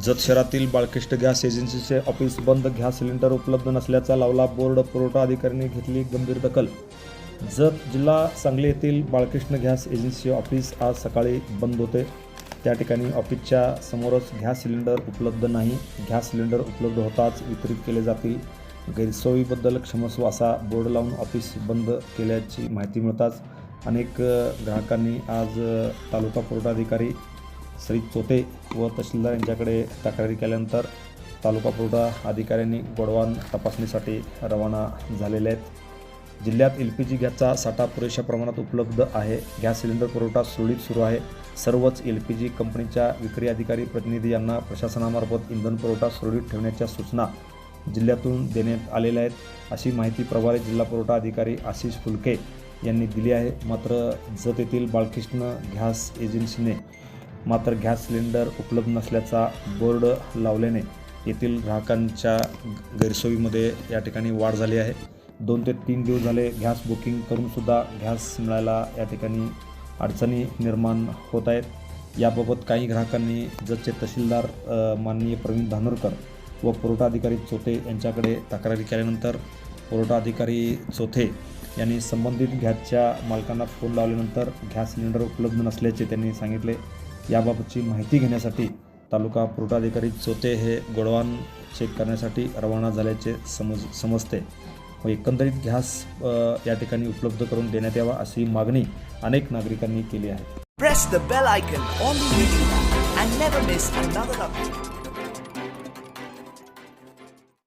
जत शहरातील Balkrishna gas एजन्सीचे office बंद, gas cylinder उपलब्ध नसल्याचा लावला बोर्ड, पुरवठा अधिकाऱ्यांनी घेतली गंभीर दखल। जत जिल्हा सांगली येथील बाळकृष्ण गॅस एजन्सी ऑफिस आज सकाळी बंद होते। त्या ठिकाणी ऑफिसच्या समोरच गॅस सिलेंडर उपलब्ध नाही। गॅस सिलेंडर उपलब्ध होताच वितरित केले जातील, गैरसोयीबद्दल क्षमस्व असा बोर्ड लावून ऑफिस बंद केल्याची माहिती मिळताच अनेक ग्राहकांनी आज तालुका पुरवठा अधिकारी श्री चोते व तहसीलदार यांच्याकडे तक्रारी केल्यानंतर तालुका पुरवठा अधिकाऱ्यांनी गोडवान तपासणीसाठी रवाना झालेले आहेत। जिल्ह्यात LPG गॅसचा साठा पुरेशा प्रमाणात उपलब्ध आहे। गॅस सिलेंडर पुरवठा सुरळीत सुरू आहे। सर्वच LPG कंपनीच्या विक्री अधिकारी प्रतिनिधी यांना प्रशासनामार्फत इंधन पुरवठा सुरळीत ठेवण्याच्या सूचना जिल्ह्यातून देण्यात आलेल्या आहेत, अशी माहिती प्रभारी जिल्हा पुरवठा अधिकारी आशिष फुलके यांनी दिली आहे। मात्र जत येथील बाळकृष्ण गॅस एजन्सीने मात्र गॅस सिलेंडर उपलब्ध नसल्याचा बोर्ड लावल्याने येथील ग्राहकांच्या गैरसोयीमध्ये या ठिकाणी वाढ झाली आहे। 2 ते 3 दिवस झाले गॅस बुकिंग करूनसुद्धा गॅस मिळायला या ठिकाणी अडचणी निर्माण होत आहेत। याबाबत काही ग्राहकांनी जतचे तहसीलदार माननीय प्रवीण धानोरकर व पुरवठा अधिकारी चोथे यांच्याकडे तक्रारी केल्यानंतर पुरवठा अधिकारी चोथे यांनी संबंधित गॅसच्या मालकांना फोन लावल्यानंतर गॅस सिलेंडर उपलब्ध नसल्याचे त्यांनी सांगितले। याबाबतची माहिती घेण्यासाठी तालुका पुरवठा अधिकारी चोते हे गोडवान चेक करण्यासाठी रवाना झाल्याचे समजते व एकंदरीत गॅस या ठिकाणी उपलब्ध करून देण्यात यावा अशी मागणी अनेक नागरिकांनी केली आहे। Press the bell icon on the video and never miss another update.